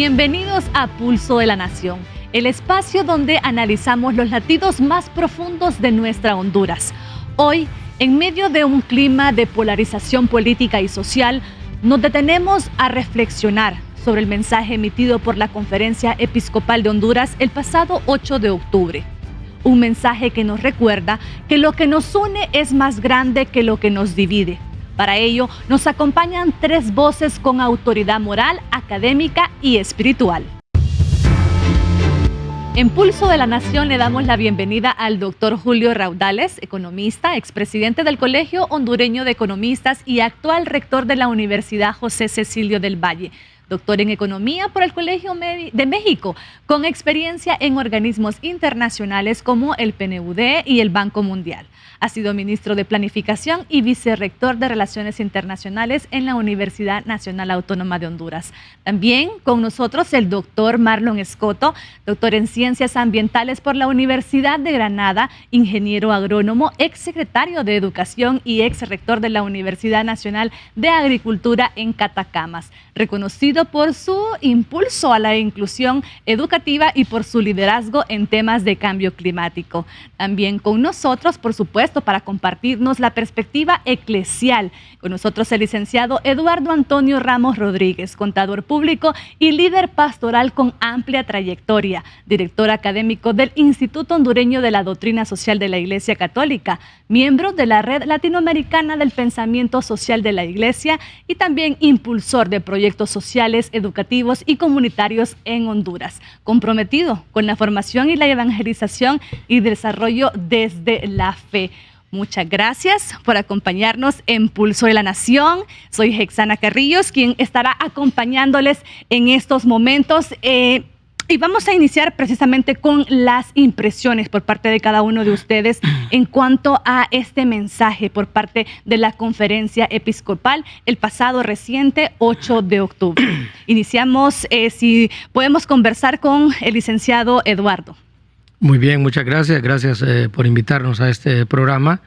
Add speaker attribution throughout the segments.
Speaker 1: Bienvenidos a Pulso de la Nación, el espacio donde analizamos los latidos más profundos de nuestra Honduras. Hoy, en medio de un clima de polarización política y social, nos detenemos a reflexionar sobre el mensaje emitido por la Conferencia Episcopal de Honduras el pasado 8 de octubre. Un mensaje que nos recuerda que lo que nos une es más grande que lo que nos divide. Para ello, nos acompañan tres voces con autoridad moral, académica y espiritual. En Pulso de la Nación le damos la bienvenida al doctor Julio Raudales, economista, expresidente del Colegio Hondureño de Economistas y actual rector de la Universidad José Cecilio del Valle. Doctor en Economía por el Colegio de México, con experiencia en organismos internacionales como el PNUD y el Banco Mundial. Ha sido ministro de Planificación y vicerrector de Relaciones Internacionales en la Universidad Nacional Autónoma de Honduras. También con nosotros el doctor Marlon Escoto, doctor en Ciencias Ambientales por la Universidad de Granada, ingeniero agrónomo, exsecretario de Educación y exrector de la Universidad Nacional de Agricultura en Catacamas, reconocido por su impulso a la inclusión educativa y por su liderazgo en temas de cambio climático. También con nosotros, por supuesto, para compartirnos la perspectiva eclesial. Con nosotros el licenciado Eduardo Antonio Ramos Rodríguez, contador público y líder pastoral con amplia trayectoria, director académico del Instituto Hondureño de la Doctrina Social de la Iglesia Católica, miembro de la Red Latinoamericana del Pensamiento Social de la Iglesia y también impulsor de proyectos sociales, educativos y comunitarios en Honduras, comprometido con la formación y la evangelización y desarrollo desde la fe. Muchas gracias por acompañarnos en Pulso de la Nación. Soy Hexana Carrillos, quien estará acompañándoles en estos momentos. Y vamos a iniciar precisamente con las impresiones por parte de cada uno de ustedes en cuanto a este mensaje por parte de la Conferencia Episcopal el pasado reciente 8 de octubre. Iniciamos, si podemos conversar con el licenciado Eduardo.
Speaker 2: Muy bien, muchas gracias. Gracias por invitarnos a este programa.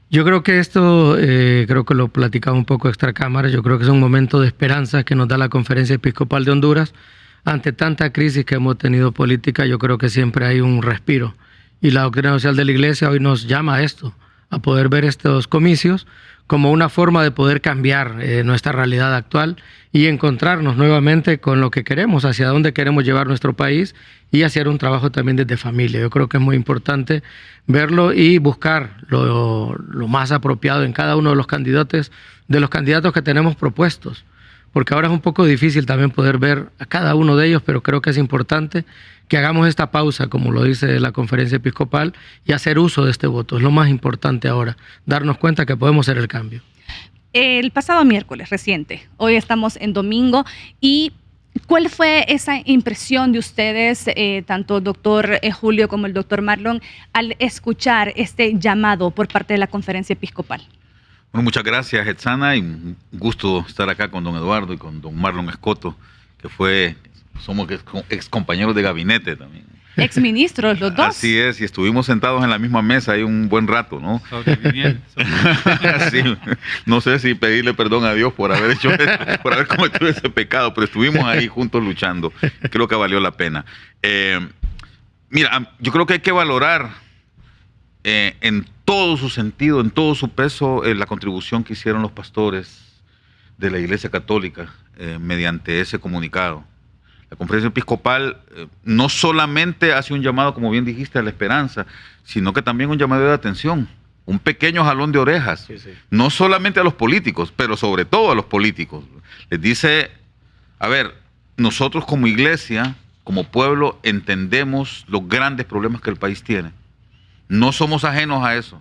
Speaker 2: Yo creo que esto, creo que lo platicaba un poco extra cámara, yo creo que es un momento de esperanza que nos da la Conferencia Episcopal de Honduras. Ante tanta crisis que hemos tenido política, yo creo que siempre hay un respiro. Y la doctrina social de la Iglesia hoy nos llama a esto, a poder ver estos comicios como una forma de poder cambiar nuestra realidad actual y encontrarnos nuevamente con lo que queremos, hacia dónde queremos llevar nuestro país y hacer un trabajo también desde familia. Yo creo que es muy importante verlo y buscar lo más apropiado en cada uno de los candidatos que tenemos propuestos. Porque ahora es un poco difícil también poder ver a cada uno de ellos, pero creo que es importante que hagamos esta pausa, como lo dice la Conferencia Episcopal, y hacer uso de este voto. Es lo más importante ahora, darnos cuenta que podemos hacer el cambio.
Speaker 1: El pasado miércoles reciente, hoy estamos en domingo, y ¿cuál fue esa impresión de ustedes, tanto el doctor Julio como el doctor Marlon, al escuchar este llamado por parte de la Conferencia Episcopal?
Speaker 3: Bueno, muchas gracias, Hexana, y un gusto estar acá con don Eduardo y con don Marlon Escoto, que somos ex compañeros de gabinete también.
Speaker 1: Ex ministros, los dos.
Speaker 3: Así es, y estuvimos sentados en la misma mesa ahí un buen rato, ¿no? Sí, no sé si pedirle perdón a Dios por haber por haber cometido ese pecado, pero estuvimos ahí juntos luchando. Creo que valió la pena. Mira, yo creo que hay que valorar en todo su sentido, en todo su peso, la contribución que hicieron los pastores de la Iglesia Católica mediante ese comunicado. La Conferencia Episcopal no solamente hace un llamado, como bien dijiste, a la esperanza, sino que también un llamado de atención, un pequeño jalón de orejas, sí. No solamente a los políticos, pero sobre todo a los políticos. Les dice, a ver, nosotros como iglesia, como pueblo, entendemos los grandes problemas que el país tiene. No somos ajenos a eso.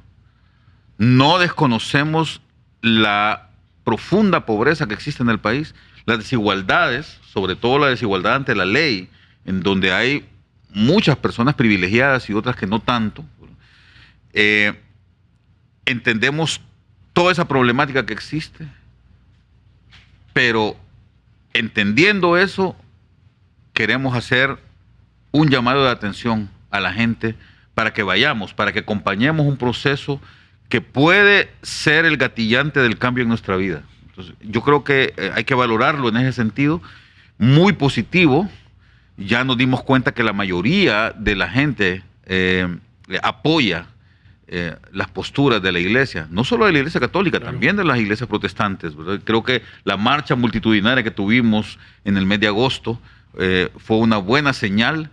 Speaker 3: No desconocemos la profunda pobreza que existe en el país, las desigualdades, sobre todo la desigualdad ante la ley, en donde hay muchas personas privilegiadas y otras que no tanto. Entendemos toda esa problemática que existe, pero entendiendo eso, queremos hacer un llamado de atención a la gente para que vayamos, para que acompañemos un proceso que puede ser el gatillante del cambio en nuestra vida. Entonces, yo creo que hay que valorarlo en ese sentido, muy positivo. Ya nos dimos cuenta que la mayoría de la gente apoya las posturas de la iglesia, no solo de la iglesia católica, también de las iglesias protestantes, ¿verdad? Creo que la marcha multitudinaria que tuvimos en el mes de agosto fue una buena señal,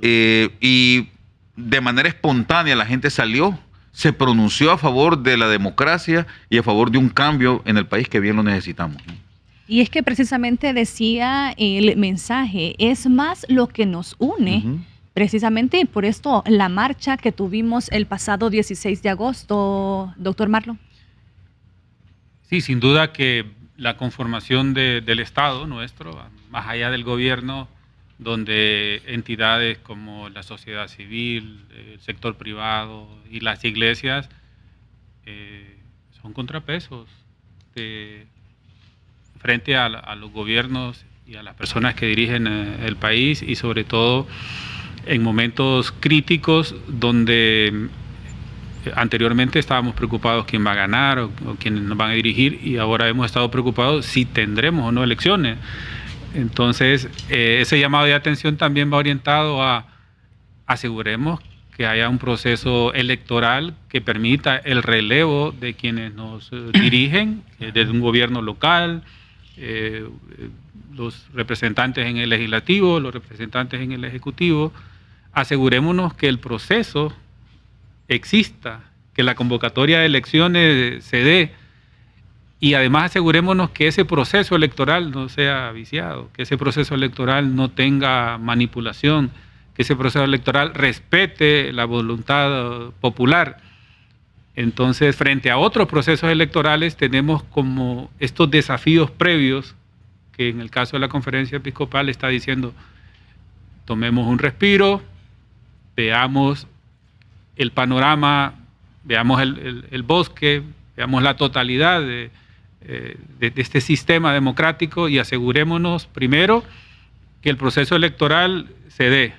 Speaker 3: y de manera espontánea la gente salió, se pronunció a favor de la democracia y a favor de un cambio en el país que bien lo necesitamos, ¿no?
Speaker 1: Y es que precisamente decía el mensaje, es más lo que nos une. Precisamente, y por esto la marcha que tuvimos el pasado 16 de agosto, doctor Marlon.
Speaker 4: Sí, sin duda que la conformación del Estado nuestro, más allá del gobierno, donde entidades como la sociedad civil, el sector privado y las iglesias son contrapesos frente a los gobiernos y a las personas que dirigen el país, y sobre todo en momentos críticos donde anteriormente estábamos preocupados quién va a ganar o quiénes nos van a dirigir, y ahora hemos estado preocupados si tendremos o no elecciones. Entonces, ese llamado de atención también va orientado a aseguremos que haya un proceso electoral que permita el relevo de quienes nos dirigen, desde un gobierno local, los representantes en el legislativo, los representantes en el ejecutivo. Asegurémonos que el proceso exista, que la convocatoria de elecciones se dé, y además asegurémonos que ese proceso electoral no sea viciado, que ese proceso electoral no tenga manipulación, que ese proceso electoral respete la voluntad popular. Entonces, frente a otros procesos electorales, tenemos como estos desafíos previos, que en el caso de la Conferencia Episcopal está diciendo, tomemos un respiro, veamos el panorama, veamos el bosque, veamos la totalidad de este sistema democrático, y asegurémonos primero que el proceso electoral se dé,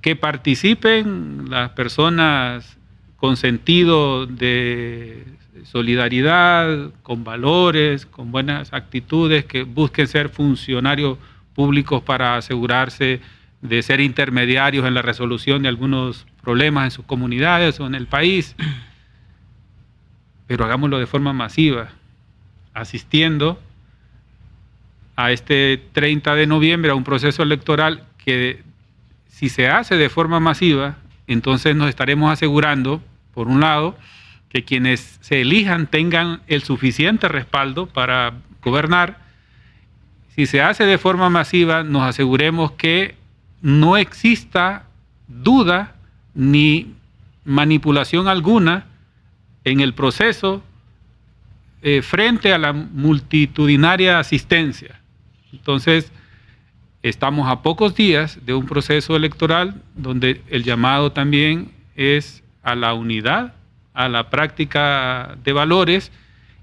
Speaker 4: que participen las personas con sentido de solidaridad, con valores, con buenas actitudes, que busquen ser funcionarios públicos para asegurarse de ser intermediarios en la resolución de algunos problemas en sus comunidades o en el país, pero hagámoslo de forma masiva, asistiendo a este 30 de noviembre a un proceso electoral que, si se hace de forma masiva, entonces nos estaremos asegurando, por un lado, que quienes se elijan tengan el suficiente respaldo para gobernar. Si se hace de forma masiva, nos aseguremos que no exista duda ni manipulación alguna en el proceso frente a la multitudinaria asistencia. Entonces, estamos a pocos días de un proceso electoral donde el llamado también es a la unidad, a la práctica de valores,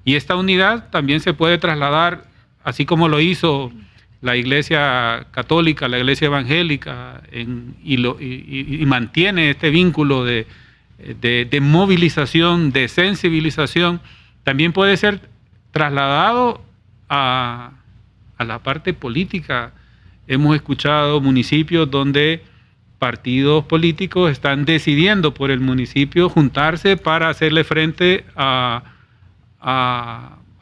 Speaker 4: y esta unidad también se puede trasladar, así como lo hizo la Iglesia Católica, la Iglesia Evangélica, y mantiene este vínculo de movilización, de sensibilización, también puede ser trasladado a la parte política. Hemos escuchado municipios donde partidos políticos están decidiendo por el municipio juntarse para hacerle frente a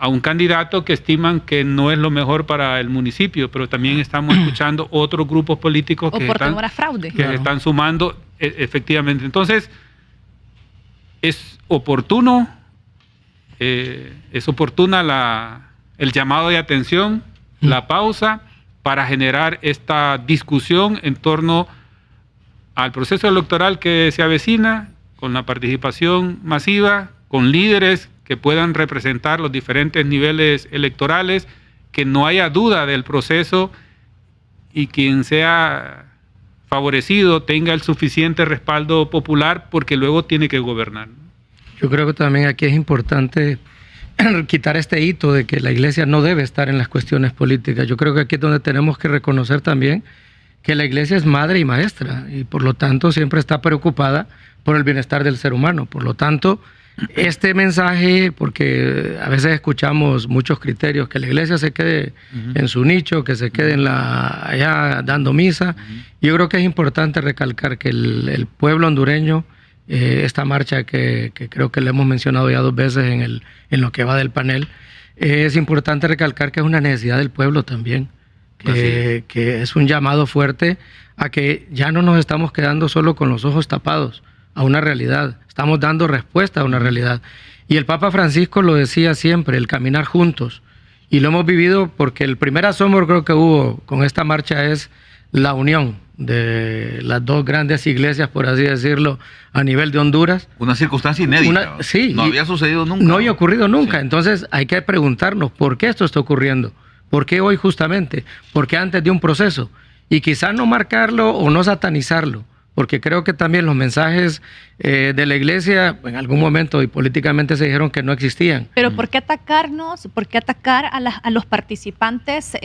Speaker 4: un candidato que estiman que no es lo mejor para el municipio, pero también estamos escuchando otros grupos políticos que están sumando efectivamente. Entonces, es oportuna el llamado de atención, la pausa, para generar esta discusión en torno al proceso electoral que se avecina, con la participación masiva, con líderes que puedan representar los diferentes niveles electorales, que no haya duda del proceso, y quien sea favorecido tenga el suficiente respaldo popular, porque luego tiene que gobernar.
Speaker 2: Yo creo que también aquí es importante quitar este hito de que la Iglesia no debe estar en las cuestiones políticas. Yo creo que aquí es donde tenemos que reconocer también que la Iglesia es madre y maestra, y por lo tanto siempre está preocupada por el bienestar del ser humano. Por lo tanto, este mensaje, porque a veces escuchamos muchos criterios, que la iglesia se quede en su nicho, que se quede allá dando misa. Yo creo que es importante recalcar que el pueblo hondureño, esta marcha que creo que le hemos mencionado ya 2 veces en lo que va del panel, es importante recalcar que es una necesidad del pueblo también, que es un llamado fuerte a que ya no nos estamos quedando solo con los ojos tapados a una realidad, estamos dando respuesta a una realidad. Y el Papa Francisco lo decía siempre, el caminar juntos, y lo hemos vivido porque el primer asombro creo que hubo con esta marcha es la unión de las 2 grandes iglesias, por así decirlo, a nivel de Honduras.
Speaker 3: Una circunstancia inédita.
Speaker 2: Sí.
Speaker 3: No había sucedido nunca.
Speaker 2: No había ocurrido nunca.
Speaker 3: Sí.
Speaker 2: Entonces hay que preguntarnos por qué esto está ocurriendo. ¿Por qué hoy justamente? ¿Por qué antes de un proceso? Y quizá no marcarlo o no satanizarlo, porque creo que también los mensajes de la iglesia en algún momento y políticamente se dijeron que no existían.
Speaker 1: Pero ¿por qué atacarnos? ¿Por qué atacar a los participantes,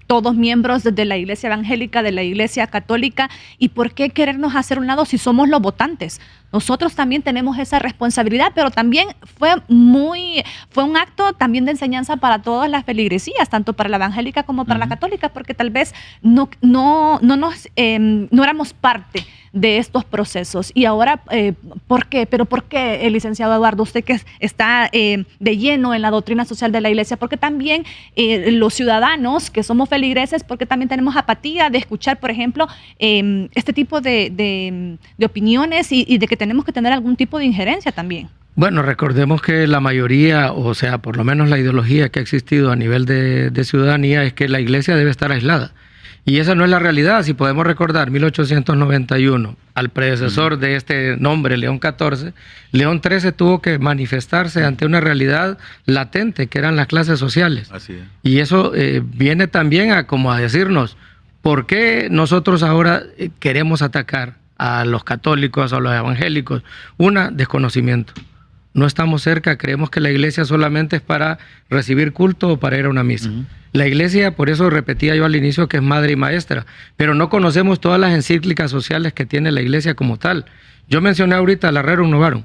Speaker 1: todos miembros de la iglesia evangélica, de la iglesia católica? ¿Y por qué querernos hacer un lado si somos los votantes? Nosotros también tenemos esa responsabilidad, pero también fue un acto también de enseñanza para todas las feligresías, tanto para la evangélica como para la católica, porque tal vez no éramos parte de estos procesos. Y ahora, ¿por qué? Pero ¿por qué, licenciado Eduardo, usted que está de lleno en la doctrina social de la iglesia? Porque también los ciudadanos que somos feligreses, porque también tenemos apatía de escuchar, por ejemplo, este tipo de opiniones y de que tenemos que tener algún tipo de injerencia también.
Speaker 2: Bueno, recordemos que la mayoría, o sea, por lo menos la ideología que ha existido a nivel de ciudadanía es que la iglesia debe estar aislada. Y esa no es la realidad. Si podemos recordar 1891, al predecesor de este nombre, León XIV, León XIII tuvo que manifestarse ante una realidad latente, que eran las clases sociales.
Speaker 3: Así es.
Speaker 2: Y eso viene también a decirnos, ¿por qué nosotros ahora queremos atacar a los católicos, a los evangélicos? Desconocimiento. No estamos cerca, creemos que la iglesia solamente es para recibir culto o para ir a una misa. La iglesia, por eso repetía yo al inicio que es madre y maestra, pero no conocemos todas las encíclicas sociales que tiene la iglesia como tal. Yo mencioné ahorita la Rerum Novarum,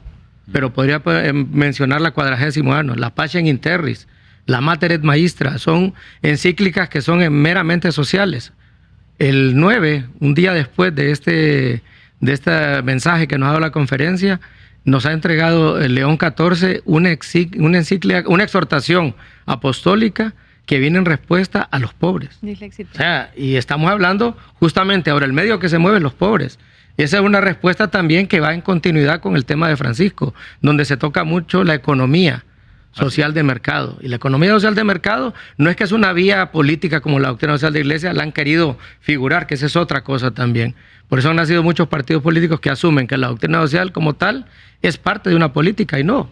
Speaker 2: pero podría mencionar la 40º Annus, la Pacem in Terris, la Mater et Magistra, son encíclicas que son meramente sociales. El 9, un día después de este mensaje que nos ha dado la conferencia, nos ha entregado el León XIV una encíclica, una exhortación apostólica que viene en respuesta a los pobres. O sea, y estamos hablando justamente ahora, el medio que se mueve es los pobres. Esa es una respuesta también que va en continuidad con el tema de Francisco, donde se toca mucho la economía social de mercado. Y la economía social de mercado no es que es una vía política como la doctrina social de la iglesia, la han querido figurar, que esa es otra cosa también. Por eso han nacido muchos partidos políticos que asumen que la doctrina social como tal es parte de una política y no.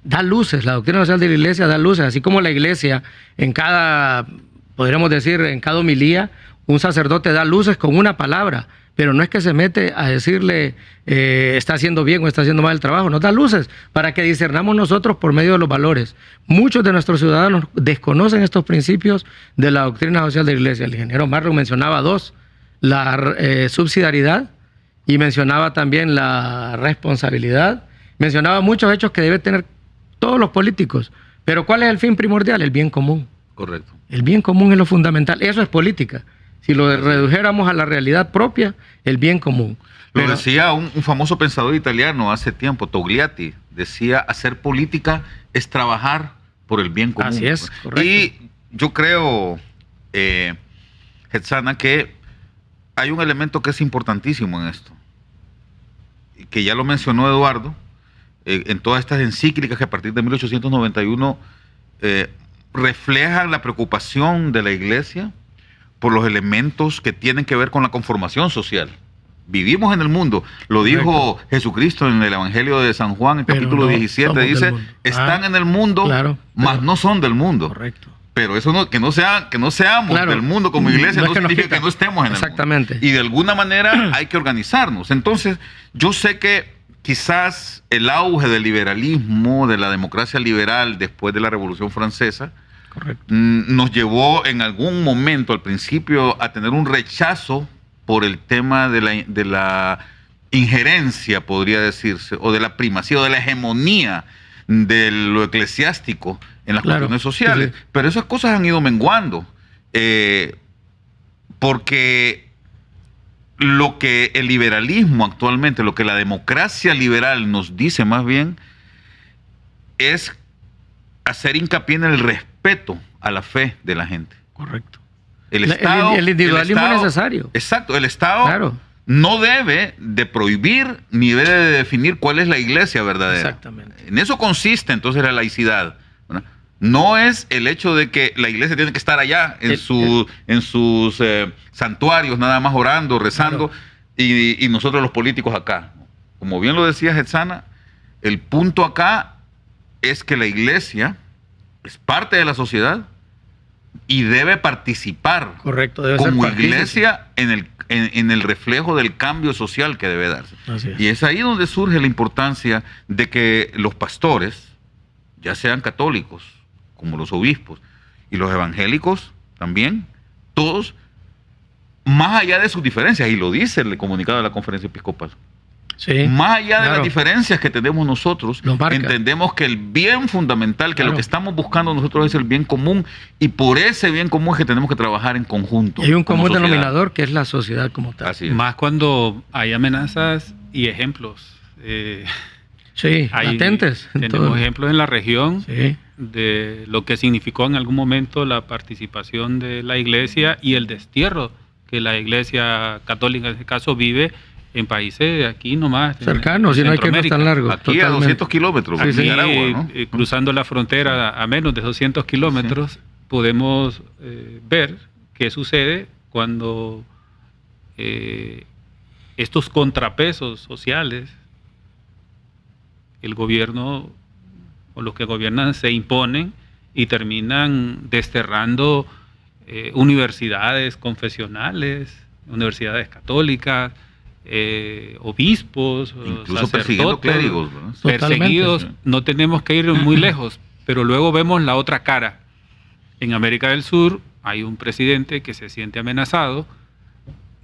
Speaker 2: Da luces, la doctrina social de la iglesia da luces, así como la iglesia en cada, podríamos decir, en cada homilía, un sacerdote da luces con una palabra, pero no es que se mete a decirle está haciendo bien o está haciendo mal el trabajo, nos da luces para que discernamos nosotros por medio de los valores. Muchos de nuestros ciudadanos desconocen estos principios de la doctrina social de la iglesia. El ingeniero Marlon mencionaba 2, la subsidiariedad y mencionaba también la responsabilidad, mencionaba muchos hechos que deben tener todos los políticos, pero ¿cuál es el fin primordial? El bien común.
Speaker 3: Correcto.
Speaker 2: El bien común es lo fundamental, eso es política. Si lo redujéramos a la realidad propia, el bien común.
Speaker 3: Lo decía un famoso pensador italiano hace tiempo, Togliatti, decía, hacer política es trabajar por el bien común.
Speaker 2: Así es, correcto.
Speaker 3: Y yo creo, Getsana, que hay un elemento que es importantísimo en esto, que ya lo mencionó Eduardo, en todas estas encíclicas que a partir de 1891 reflejan la preocupación de la iglesia por los elementos que tienen que ver con la conformación social. Vivimos en el mundo, lo dijo Jesucristo en el Evangelio de San Juan, en capítulo 17, dice, están en el mundo, mas no son del mundo.
Speaker 2: Correcto.
Speaker 3: Pero eso no, que no seamos del mundo como iglesia, no significa que no estemos en el mundo. Y de alguna manera hay que organizarnos. Entonces, yo sé que quizás el auge del liberalismo, de la democracia liberal después de la Revolución Francesa, nos llevó en algún momento al principio a tener un rechazo por el tema de la injerencia, podría decirse, o de la primacía, o de la hegemonía de lo eclesiástico en las cuestiones sociales. Sí. Pero esas cosas han ido menguando, porque lo que el liberalismo actualmente, lo que la democracia liberal nos dice más bien, es hacer hincapié en el respeto a la fe de la gente.
Speaker 2: Correcto.
Speaker 3: El Estado,
Speaker 2: el individualismo es necesario.
Speaker 3: Exacto, el Estado no debe de prohibir ni debe de definir cuál es la iglesia verdadera.
Speaker 2: Exactamente.
Speaker 3: En eso consiste entonces la laicidad, ¿verdad? No es el hecho de que la iglesia tiene que estar allá en sus santuarios, nada más orando, rezando, y nosotros los políticos acá. Como bien lo decía Hetzana, el punto acá es que la iglesia es parte de la sociedad y debe participar.
Speaker 2: Correcto, debe
Speaker 3: como
Speaker 2: ser
Speaker 3: iglesia en el reflejo del cambio social que debe darse.
Speaker 2: Así es.
Speaker 3: Y es ahí donde surge la importancia de que los pastores, ya sean católicos como los obispos y los evangélicos también, todos, más allá de sus diferencias, y lo dice el comunicado de la Conferencia Episcopal,
Speaker 2: sí,
Speaker 3: más allá de las diferencias que tenemos nosotros, entendemos que el bien fundamental, que lo que estamos buscando nosotros es el bien común, y por ese bien común es que tenemos que trabajar en conjunto.
Speaker 2: Y hay un común denominador que es la sociedad como tal.
Speaker 3: Así es.
Speaker 4: Más cuando hay amenazas y ejemplos.
Speaker 2: Sí, latentes.
Speaker 4: Tenemos ejemplos en la región de lo que significó en algún momento la participación de la iglesia y el destierro que la iglesia católica en este caso vive en países de aquí nomás.
Speaker 2: Cercanos, si no hay que ir tan largo.
Speaker 3: Aquí a 200 kilómetros.
Speaker 4: Aquí, Nicaragua, ¿no? Cruzando la frontera a menos de 200 kilómetros, podemos ver qué sucede cuando estos contrapesos sociales, el gobierno o los que gobiernan se imponen y terminan desterrando universidades confesionales, universidades católicas, obispos,
Speaker 3: incluso persiguiendo clérigos, ¿no?
Speaker 4: Perseguidos. No tenemos que ir muy lejos, pero luego vemos la otra cara. En América del Sur hay un presidente que se siente amenazado,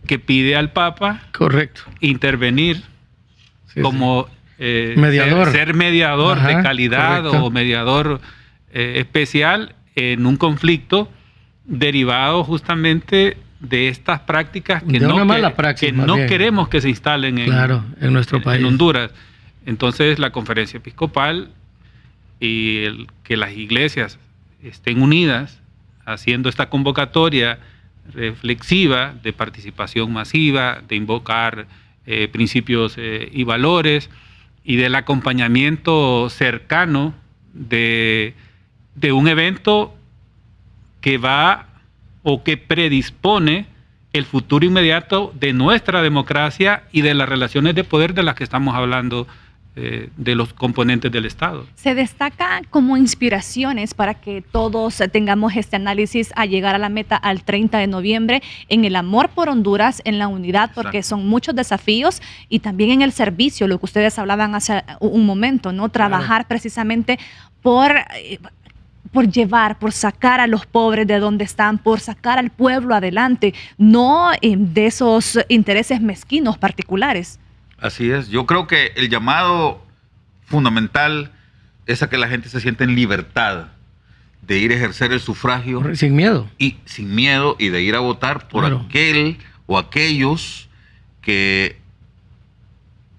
Speaker 4: que pide al Papa intervenir como
Speaker 2: mediador.
Speaker 4: Ser mediador de calidad o mediador especial en un conflicto derivado justamente de estas prácticas que no queremos que se instalen
Speaker 2: en nuestro país,
Speaker 4: en Honduras. Entonces la Conferencia Episcopal y que las iglesias estén unidas haciendo esta convocatoria reflexiva de participación masiva, de invocar principios y valores, y del acompañamiento cercano de un evento que va o que predispone el futuro inmediato de nuestra democracia y de las relaciones de poder de las que estamos hablando, de los componentes del Estado.
Speaker 1: Se destaca como inspiraciones para que todos tengamos este análisis a llegar a la meta al 30 de noviembre en el amor por Honduras, en la unidad, porque son muchos desafíos, y también en el servicio, lo que ustedes hablaban hace un momento, ¿no? Trabajar precisamente por llevar, por sacar a los pobres de donde están, por sacar al pueblo adelante, no de esos intereses mezquinos particulares.
Speaker 3: Así es. Yo creo que el llamado fundamental es a que la gente se sienta en libertad de ir a ejercer el sufragio.
Speaker 2: Sin miedo.
Speaker 3: Y sin miedo, y de ir a votar por aquel o aquellos que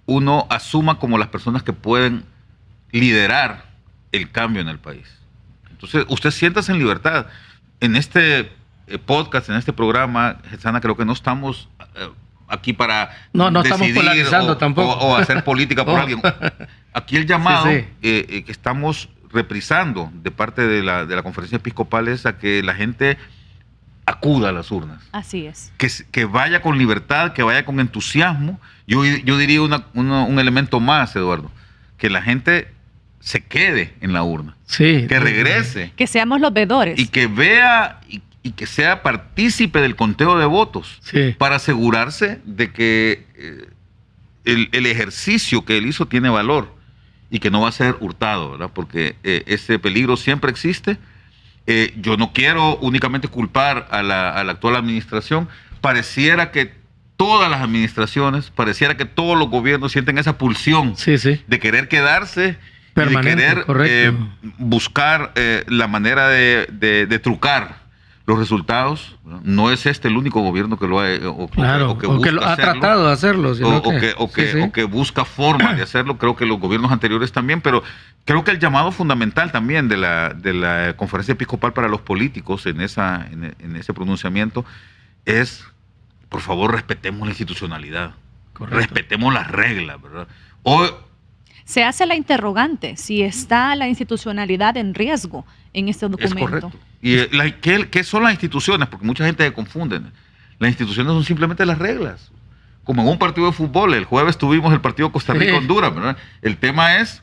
Speaker 3: uno asuma como las personas que pueden liderar el cambio en el país. Entonces, usted siéntase en libertad. En este podcast, en este programa, Hetzana, creo que no estamos aquí para
Speaker 2: no estamos polarizando tampoco
Speaker 3: o hacer política por alguien. Aquí el llamado que estamos reprisando de parte de la Conferencia Episcopal es a que la gente acuda a las urnas.
Speaker 1: Así es.
Speaker 3: Que vaya con libertad, que vaya con entusiasmo. Yo diría un elemento más, Eduardo, que la gente se quede en la urna, que regrese,
Speaker 1: que seamos los veedores
Speaker 3: y que vea y que sea partícipe del conteo de votos, para asegurarse de que el ejercicio que él hizo tiene valor y que no va a ser hurtado, ¿verdad? Porque ese peligro siempre existe. Yo no quiero únicamente culpar a la actual administración. Pareciera que todas las administraciones, pareciera que todos los gobiernos sienten esa pulsión de querer quedarse
Speaker 2: permanente,
Speaker 3: y de querer buscar la manera de trucar los resultados. No es este el único gobierno que lo ha
Speaker 2: o que lo ha tratado de hacerlo,
Speaker 3: o que busca formas de hacerlo. Creo que los gobiernos anteriores también, pero creo que el llamado fundamental también de la Conferencia Episcopal para los políticos en ese pronunciamiento es: por favor, respetemos la institucionalidad. Correcto. Respetemos las reglas, ¿verdad?
Speaker 1: Se hace la interrogante si está la institucionalidad en riesgo en este documento.
Speaker 3: Es correcto. ¿Y qué son las instituciones? Porque mucha gente se confunde. Las instituciones son simplemente las reglas. Como en un partido de fútbol, el jueves tuvimos el partido Costa Rica-Honduras, ¿verdad? El tema es: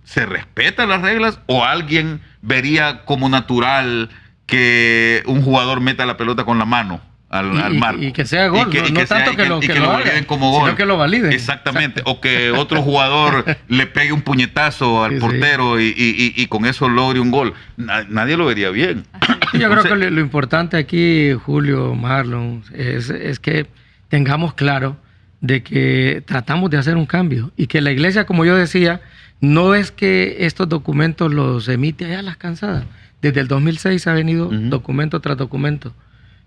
Speaker 3: ¿se respetan las reglas o alguien vería como natural que un jugador meta la pelota con la mano al marco?
Speaker 2: Y que sea gol, no tanto que lo
Speaker 3: validen como gol,
Speaker 2: sino que lo validen.
Speaker 3: Exactamente. Exacto. O que otro jugador le pegue un puñetazo al portero y con eso logre un gol. Nadie lo vería bien.
Speaker 2: Yo creo que lo importante aquí, Julio, Marlon, es que tengamos claro de que tratamos de hacer un cambio y que la iglesia, como yo decía, no es que estos documentos los emite allá a las cansadas. Desde el 2006 ha venido documento tras documento.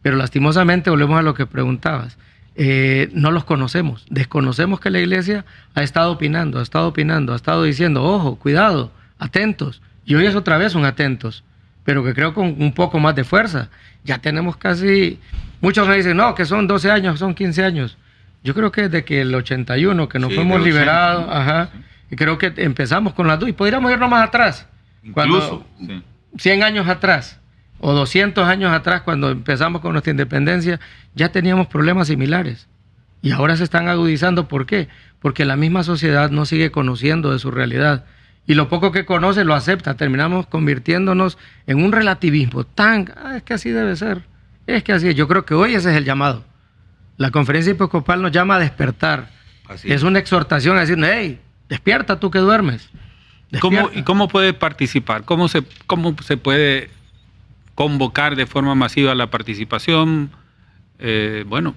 Speaker 2: Pero lastimosamente, volvemos a lo que preguntabas, no los conocemos. Desconocemos que la iglesia ha estado opinando, ha estado diciendo: ojo, cuidado, atentos. Y hoy es otra vez un atentos, pero que creo con un poco más de fuerza. Ya tenemos casi, muchos me dicen, no, que son 12 años, son 15 años. Yo creo que desde que el 81, que nos fuimos liberados, y creo que empezamos con las dos, y podríamos irnos más atrás.
Speaker 3: Incluso,
Speaker 2: 100 años atrás, o 200 años atrás, cuando empezamos con nuestra independencia, ya teníamos problemas similares. Y ahora se están agudizando. ¿Por qué? Porque la misma sociedad no sigue conociendo de su realidad. Y lo poco que conoce lo acepta. Terminamos convirtiéndonos en un relativismo es que así debe ser. Es que así es. Yo creo que hoy ese es el llamado. La Conferencia Episcopal nos llama a despertar. Es una exhortación a decir: hey, despierta tú que duermes.
Speaker 4: ¿Cómo puede participar? ¿Cómo se puede convocar de forma masiva la participación? Bueno,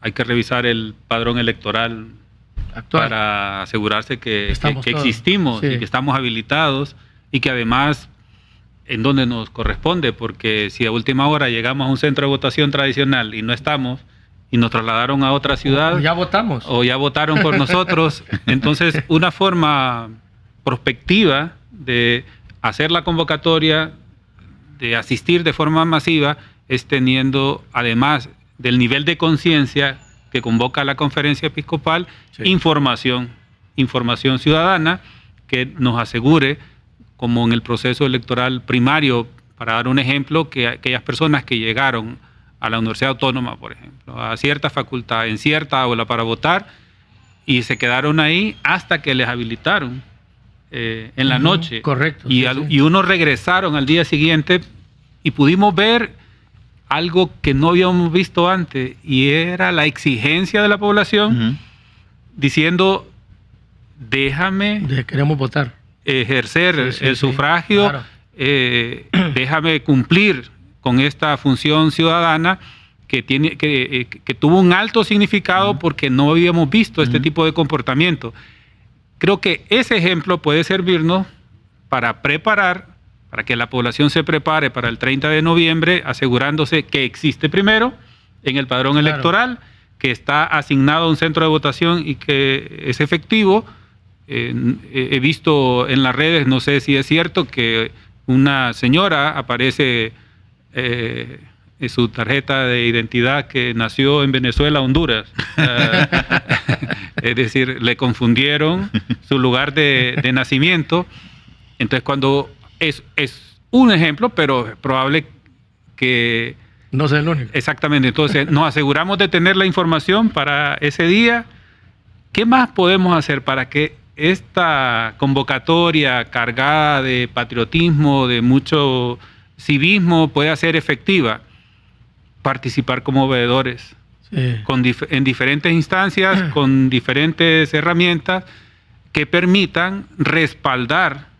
Speaker 4: hay que revisar el padrón electoral actual para asegurarse que existimos y que estamos habilitados, y que además en donde nos corresponde, porque si a última hora llegamos a un centro de votación tradicional y no estamos, y nos trasladaron a otra ciudad, o ya votaron por nosotros, entonces una forma prospectiva de hacer la convocatoria, de asistir de forma masiva, es teniendo, además del nivel de conciencia que convoca la Conferencia Episcopal, información ciudadana que nos asegure, como en el proceso electoral primario, para dar un ejemplo, que aquellas personas que llegaron a la Universidad Autónoma, por ejemplo, a cierta facultad, en cierta aula para votar, y se quedaron ahí hasta que les habilitaron en la noche.
Speaker 2: Correcto.
Speaker 4: Y unos regresaron al día siguiente y pudimos ver algo que no habíamos visto antes, y era la exigencia de la población diciendo:
Speaker 2: queremos votar,
Speaker 4: ejercer el sufragio, claro. Déjame cumplir con esta función ciudadana que tuvo un alto significado porque no habíamos visto este tipo de comportamiento. Creo que ese ejemplo puede servirnos para que la población se prepare para el 30 de noviembre, asegurándose que existe primero en el padrón electoral, que está asignado a un centro de votación y que es efectivo. He visto en las redes, no sé si es cierto, que una señora aparece en su tarjeta de identidad que nació en Venezuela, Honduras. Es decir, le confundieron su lugar de nacimiento. Entonces, cuando es un ejemplo, pero es probable que
Speaker 2: no sea el único.
Speaker 4: Exactamente. Entonces, nos aseguramos de tener la información para ese día. ¿Qué más podemos hacer para que esta convocatoria cargada de patriotismo, de mucho civismo, pueda ser efectiva? Participar como veedores, en diferentes instancias, con diferentes herramientas que permitan respaldar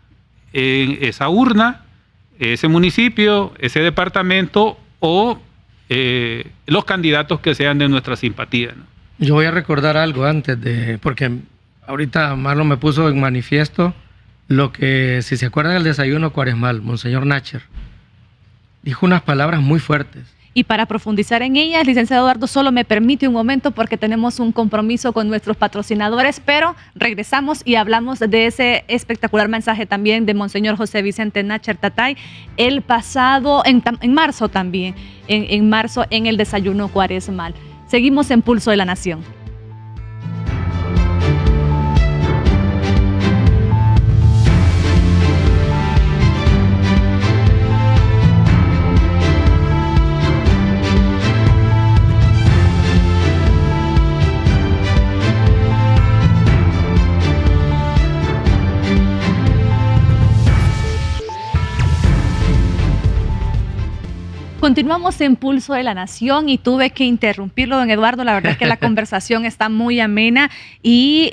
Speaker 4: esa urna, ese municipio, ese departamento, o los candidatos que sean de nuestra simpatía, ¿no?
Speaker 2: Yo voy a recordar algo antes porque ahorita Marlon me puso en manifiesto lo que, si se acuerdan del desayuno cuaresmal, Monseñor Nacher dijo unas palabras muy fuertes.
Speaker 1: Y para profundizar en ellas, licenciado Eduardo, solo me permite un momento porque tenemos un compromiso con nuestros patrocinadores, pero regresamos y hablamos de ese espectacular mensaje también de Monseñor José Vicente Nacher Tatay el pasado, en marzo también, en marzo en el desayuno cuaresmal. Seguimos en Pulso de la Nación. Continuamos en Pulso de la Nación y tuve que interrumpirlo, don Eduardo. La verdad es que la conversación está muy amena y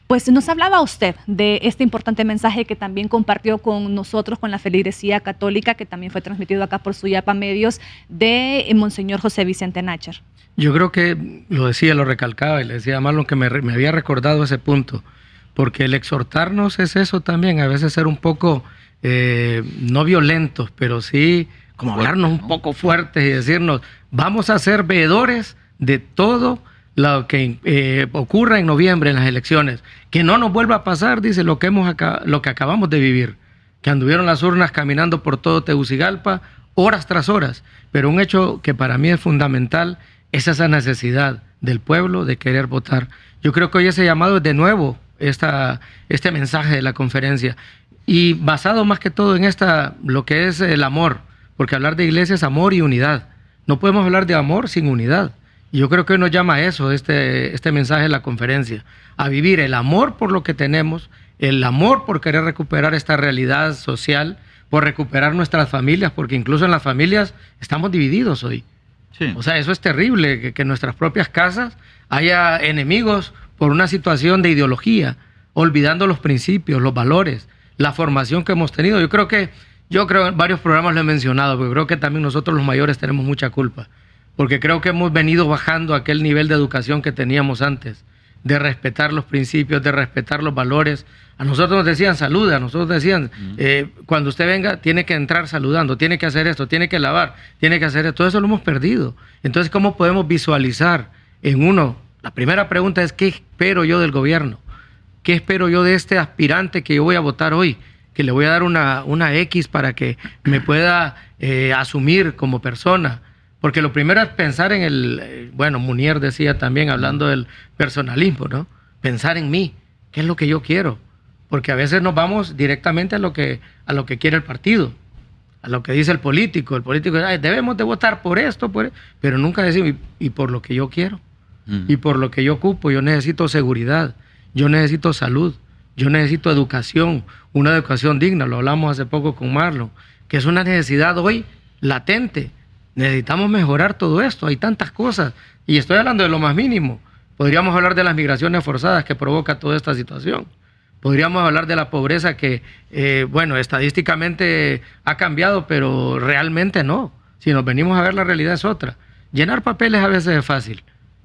Speaker 1: pues nos hablaba usted de este importante mensaje que también compartió con nosotros, con la feligresía católica, que también fue transmitido acá por Suyapa Medios, de Monseñor José Vicente Nacher.
Speaker 2: Yo creo que lo decía, lo recalcaba y le decía a Marlon que me había recordado ese punto, porque el exhortarnos es eso también, a veces ser un poco, no violentos, pero sí como hablarnos un poco fuertes y decirnos, vamos a ser veedores de todo lo que ocurra en noviembre en las elecciones, que no nos vuelva a pasar, dice, lo que acabamos de vivir, que anduvieron las urnas caminando por todo Tegucigalpa, horas tras horas, pero un hecho que para mí es fundamental es esa necesidad del pueblo de querer votar. Yo creo que hoy ese llamado es de nuevo este mensaje de la conferencia, y basado más que todo en lo que es el amor, porque hablar de iglesia es amor y unidad. No podemos hablar de amor sin unidad. Y yo creo que hoy nos llama a eso, este mensaje de la conferencia, a vivir el amor por lo que tenemos, el amor por querer recuperar esta realidad social, por recuperar nuestras familias, porque incluso en las familias estamos divididos hoy. Sí. O sea, eso es terrible, que en nuestras propias casas haya enemigos por una situación de ideología, olvidando los principios, los valores, la formación que hemos tenido. Yo creo que en varios programas lo he mencionado, pero creo que también nosotros los mayores tenemos mucha culpa, porque creo que hemos venido bajando aquel nivel de educación que teníamos antes, de respetar los principios, de respetar los valores. A nosotros nos decían saluda, a nosotros decían cuando usted venga tiene que entrar saludando, tiene que hacer esto, tiene que lavar, tiene que hacer esto. Todo eso lo hemos perdido. Entonces, ¿cómo podemos visualizar en uno? La primera pregunta es, ¿qué espero yo del gobierno? ¿Qué espero yo de este aspirante que yo voy a votar hoy? Que le voy a dar una X para que me pueda asumir como persona. Porque lo primero es pensar en Munier decía también, hablando del personalismo, ¿no? Pensar en mí, ¿qué es lo que yo quiero? Porque a veces nos vamos directamente a lo que quiere el partido, a lo que dice el político. El político dice, debemos de votar por esto, pero nunca decimos, y por lo que yo quiero, y por lo que yo ocupo. Yo necesito seguridad, yo necesito salud, yo necesito educación, una educación digna, lo hablamos hace poco con Marlon, que es una necesidad hoy latente. Necesitamos mejorar todo esto, hay tantas cosas, y estoy hablando de lo más mínimo. Podríamos hablar de las migraciones forzadas que provoca toda esta situación. Podríamos hablar de la pobreza que, estadísticamente ha cambiado, pero realmente no. Si nos venimos a ver, la realidad es otra. Llenar papeles a veces es fácil,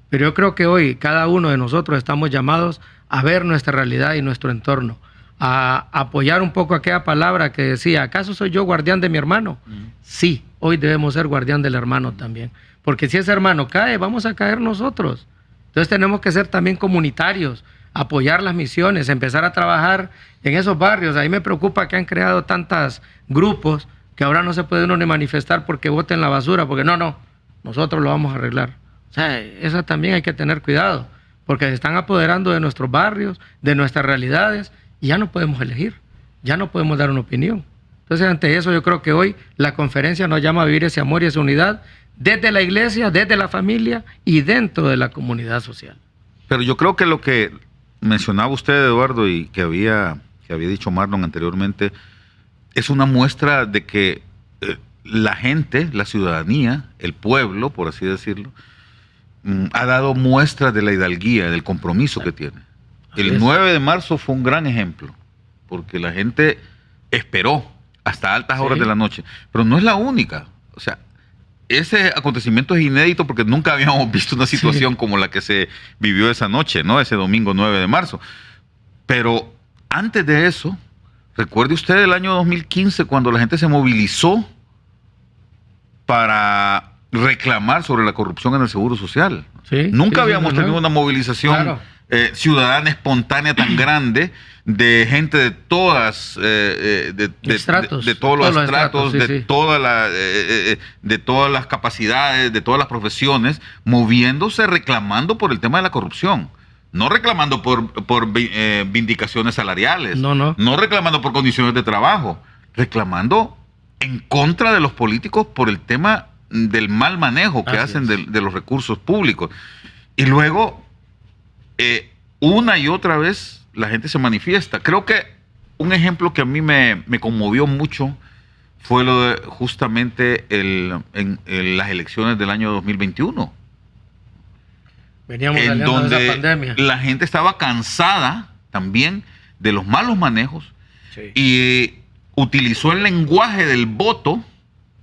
Speaker 2: pero yo creo que hoy cada uno de nosotros estamos llamados a ver nuestra realidad y nuestro entorno, a apoyar un poco aquella palabra que decía, ¿acaso soy yo guardián de mi hermano? Sí, hoy debemos ser guardián del hermano también, porque si ese hermano cae, vamos a caer nosotros. Entonces tenemos que ser también comunitarios, apoyar las misiones, empezar a trabajar en esos barrios. Ahí me preocupa que han creado tantos grupos que ahora no se puede uno ni manifestar porque boten la basura, porque no, nosotros lo vamos a arreglar. O sea, eso también hay que tener cuidado, porque se están apoderando de nuestros barrios, de nuestras realidades, y ya no podemos elegir, ya no podemos dar una opinión. Entonces, ante eso, yo creo que hoy la conferencia nos llama a vivir ese amor y esa unidad desde la iglesia, desde la familia y dentro de la comunidad social.
Speaker 3: Pero yo creo que lo que mencionaba usted, Eduardo, y que había dicho Marlon anteriormente, es una muestra de que la gente, la ciudadanía, el pueblo, por así decirlo, ha dado muestras de la hidalguía, del compromiso que tiene. El 9 de marzo fue un gran ejemplo, porque la gente esperó hasta altas horas de la noche, pero no es la única. O sea, ese acontecimiento es inédito porque nunca habíamos visto una situación como la que se vivió esa noche, ¿no? Ese domingo 9 de marzo. Pero antes de eso, recuerde usted el año 2015 cuando la gente se movilizó para reclamar sobre la corrupción en el Seguro Social.
Speaker 2: Sí,
Speaker 3: Nunca
Speaker 2: sí,
Speaker 3: habíamos tenido una movilización
Speaker 2: claro.
Speaker 3: Ciudadana espontánea tan grande de gente de todas de todos los estratos, de todas las capacidades, de todas las profesiones, moviéndose, reclamando por el tema de la corrupción. No reclamando por vindicaciones salariales, no reclamando por condiciones de trabajo, reclamando en contra de los políticos por el tema del mal manejo que hacen de los recursos públicos. Y luego, una y otra vez, la gente se manifiesta. Creo que un ejemplo que a mí me conmovió mucho fue lo de justamente en las elecciones del año 2021.
Speaker 2: Veníamos
Speaker 3: en donde
Speaker 2: de esa pandemia.
Speaker 3: La gente estaba cansada también de los malos manejos y utilizó el lenguaje del voto.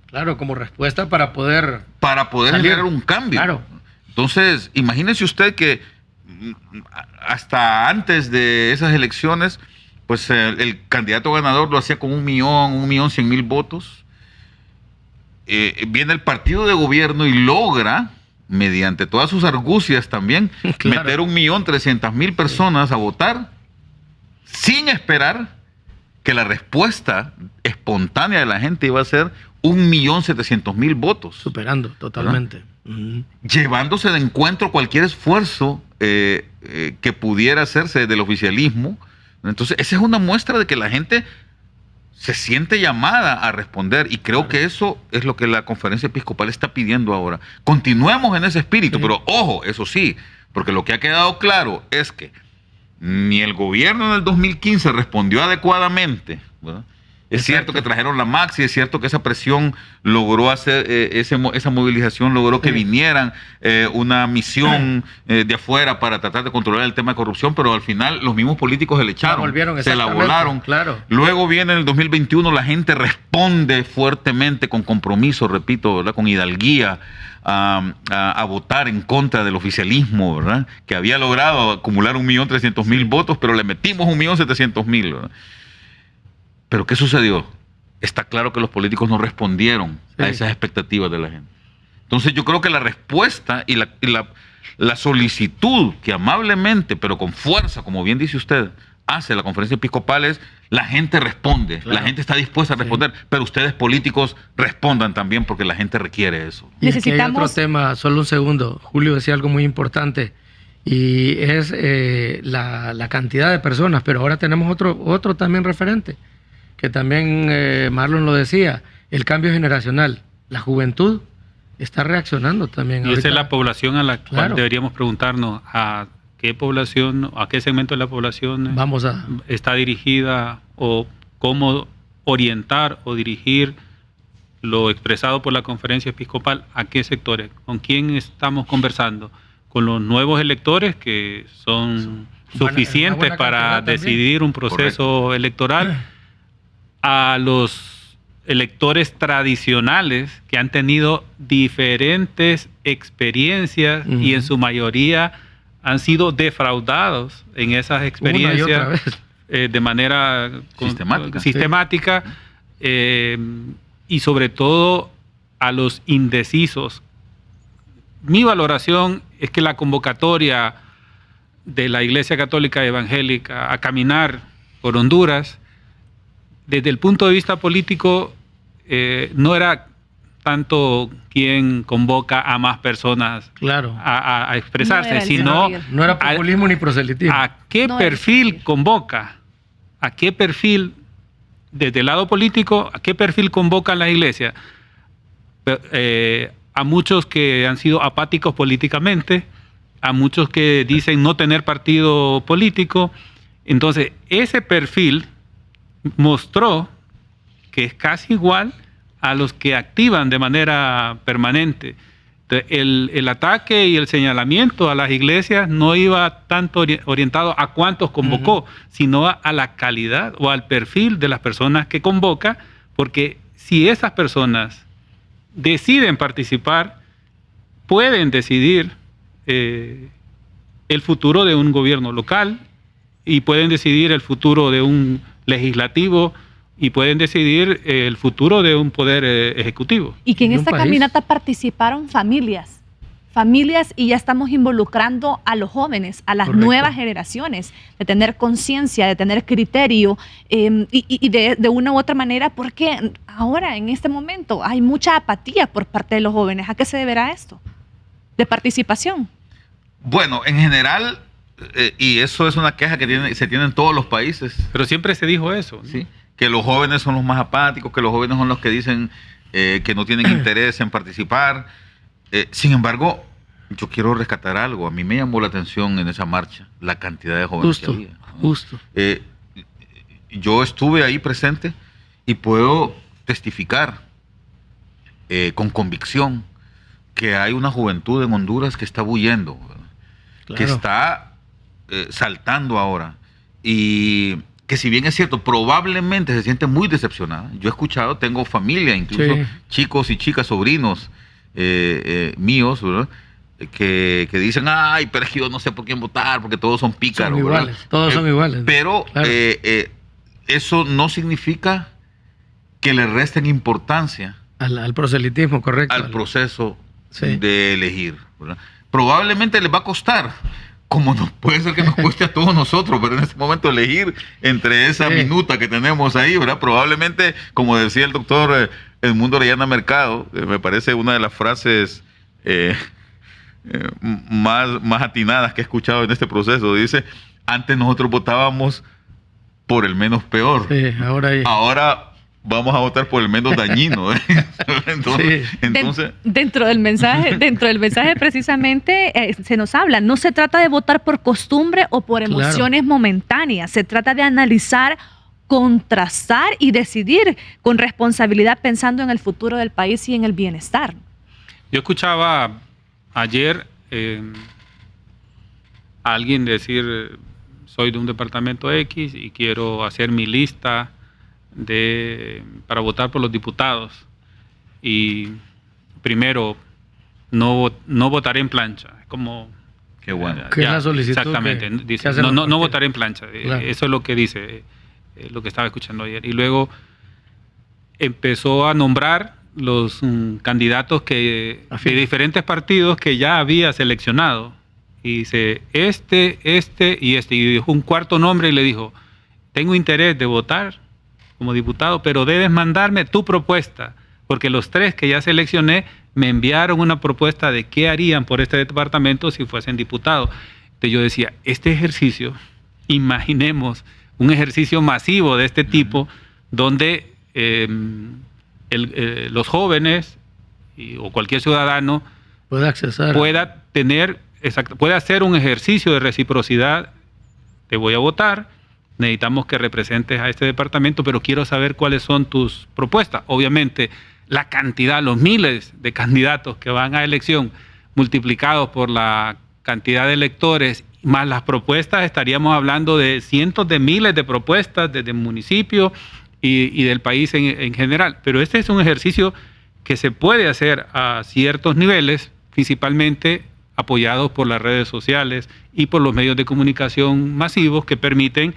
Speaker 2: Claro, como respuesta para poder
Speaker 3: generar un cambio.
Speaker 2: Claro.
Speaker 3: Entonces, imagínese usted que hasta antes de esas elecciones, pues el candidato ganador lo hacía con 1.100.000 votos. Viene el partido de gobierno y logra, mediante todas sus argucias también,
Speaker 2: claro,
Speaker 3: meter 1.300.000 personas a votar sin esperar que la respuesta espontánea de la gente iba a ser 1.700.000 votos.
Speaker 2: Superando totalmente.
Speaker 3: Llevándose de encuentro cualquier esfuerzo que pudiera hacerse del oficialismo. Entonces, esa es una muestra de que la gente se siente llamada a responder, y creo que eso es lo que la Conferencia Episcopal está pidiendo ahora. Continuemos en ese espíritu, pero ojo, eso sí, porque lo que ha quedado claro es que ni el gobierno en el 2015 respondió adecuadamente, ¿verdad? Es cierto que trajeron la Maxi, es cierto que esa presión logró hacer, esa movilización logró que vinieran una misión de afuera para tratar de controlar el tema de corrupción, pero al final los mismos políticos se le echaron, se la volaron.
Speaker 2: Claro.
Speaker 3: Luego viene en el 2021, la gente responde fuertemente con compromiso, repito, ¿verdad? Con hidalguía, a votar en contra del oficialismo, ¿verdad? Que había logrado acumular 1.300.000 votos, pero le metimos 1.700.000, ¿verdad? Pero ¿qué sucedió? Está claro que los políticos no respondieron a esas expectativas de la gente. Entonces yo creo que la respuesta y la solicitud que amablemente, pero con fuerza, como bien dice usted, hace la Conferencia Episcopal es: la gente responde, claro, la gente está dispuesta a responder, pero ustedes políticos respondan también, porque la gente requiere eso.
Speaker 2: Y necesitamos... Hay otro tema, solo un segundo. Julio decía algo muy importante, y es la cantidad de personas, pero ahora tenemos otro también referente, que también Marlon lo decía, el cambio generacional. La juventud está reaccionando también.
Speaker 4: Y ahorita, esa es la población a la cual deberíamos preguntarnos a qué población, a qué segmento de la población está dirigida, o cómo orientar o dirigir lo expresado por la Conferencia Episcopal, a qué sectores, con quién estamos conversando, con los nuevos electores que son suficientes para decidir un proceso electoral, a los electores tradicionales que han tenido diferentes experiencias y en su mayoría han sido defraudados en esas experiencias de manera sistemática y sobre todo a los indecisos. Mi valoración es que la convocatoria de la Iglesia Católica Evangélica a caminar por Honduras, desde el punto de vista político, no era tanto quien convoca a más personas a expresarse, sino
Speaker 2: no era populismo ni proselitismo.
Speaker 4: ¿A qué perfil convoca? ¿A qué perfil, desde el lado político, a qué perfil convoca la Iglesia? A muchos que han sido apáticos políticamente, a muchos que dicen no tener partido político. Entonces, ese perfil mostró que es casi igual a los que activan de manera permanente. El ataque y el señalamiento a las iglesias no iba tanto orientado a cuántos convocó, sino a la calidad o al perfil de las personas que convoca, porque si esas personas deciden participar, pueden decidir el futuro de un gobierno local y pueden decidir el futuro de un legislativo y pueden decidir el futuro de un poder ejecutivo.
Speaker 1: Y que en
Speaker 2: En un
Speaker 1: esta
Speaker 2: país.
Speaker 1: caminata participaron familias y ya estamos involucrando a los jóvenes, a las
Speaker 2: Correcto.
Speaker 1: nuevas generaciones, de tener conciencia, de tener criterio y de una u otra manera, porque ahora en este momento hay mucha apatía por parte de los jóvenes. ¿A qué se deberá esto? De participación.
Speaker 3: Bueno, en general, y eso es una queja que se tiene en todos los países,
Speaker 4: Pero siempre se dijo eso, ¿no?
Speaker 3: ¿sí? Que los jóvenes son los más apáticos, que los jóvenes son los que dicen que no tienen interés en participar. Sin embargo, yo quiero rescatar algo. A mí me llamó la atención en esa marcha la cantidad de jóvenes
Speaker 2: Justo,
Speaker 3: que había, ¿no?
Speaker 2: justo.
Speaker 3: Yo estuve ahí presente y puedo testificar con convicción que hay una juventud en Honduras que está bulliendo, ¿verdad? Que
Speaker 2: Claro.
Speaker 3: está saltando ahora y que, si bien es cierto, probablemente se siente muy decepcionada. Yo he escuchado, tengo familia, incluso
Speaker 2: Sí.
Speaker 3: chicos y chicas, sobrinos míos, ¿verdad? Que dicen, ay, pero es que yo no sé por quién votar, porque todos son pícaros,
Speaker 2: Son
Speaker 3: ¿verdad?
Speaker 2: iguales, todos son iguales.
Speaker 3: Pero
Speaker 2: Claro.
Speaker 3: eso no significa que le resten importancia
Speaker 2: Al proselitismo, correcto.
Speaker 3: al proceso
Speaker 2: Sí.
Speaker 3: de elegir, ¿verdad? Probablemente les va a costar, como puede ser que nos cueste a todos nosotros, pero en este momento elegir entre esa
Speaker 2: Sí.
Speaker 3: minuta que tenemos ahí, ¿verdad? Probablemente, como decía el doctor Edmundo Orellana Mercado, me parece una de las frases más atinadas que he escuchado en este proceso. Dice, antes nosotros votábamos por el menos peor.
Speaker 2: Sí,
Speaker 3: Ahora vamos a votar por el menos dañino. Entonces,
Speaker 1: Dentro del mensaje precisamente se nos habla, no se trata de votar por costumbre o por
Speaker 2: Claro.
Speaker 1: emociones momentáneas, se trata de analizar, contrastar y decidir con responsabilidad pensando en el futuro del país y en el bienestar.
Speaker 4: Yo escuchaba ayer a alguien decir, soy de un departamento X y quiero hacer mi lista para votar por los diputados. Y primero, no votaré en plancha. Como,
Speaker 3: qué bueno.
Speaker 2: Que es la solicitud
Speaker 4: exactamente.
Speaker 2: que
Speaker 4: Dice,
Speaker 2: hacen los
Speaker 4: no
Speaker 2: partidos.
Speaker 4: votaré en plancha.
Speaker 2: Claro.
Speaker 4: Eso es lo que dice, lo que estaba escuchando ayer. Y luego empezó a nombrar los candidatos de diferentes partidos que ya había seleccionado. Y dice, este y este. Y dijo un cuarto nombre y le dijo, tengo interés de votar como diputado, pero debes mandarme tu propuesta, porque los tres que ya seleccioné me enviaron una propuesta de qué harían por este departamento si fuesen diputados. Entonces yo decía, este ejercicio, imaginemos un ejercicio masivo de este tipo, donde los jóvenes o cualquier ciudadano
Speaker 2: puede accesar.
Speaker 4: puede hacer un ejercicio de reciprocidad. Te voy a votar, necesitamos que representes a este departamento, pero quiero saber cuáles son tus propuestas. Obviamente, la cantidad, los miles de candidatos que van a elección, multiplicados por la cantidad de electores, más las propuestas, estaríamos hablando de cientos de miles de propuestas desde el municipio y del país en general. Pero este es un ejercicio que se puede hacer a ciertos niveles, principalmente apoyados por las redes sociales y por los medios de comunicación masivos que permiten,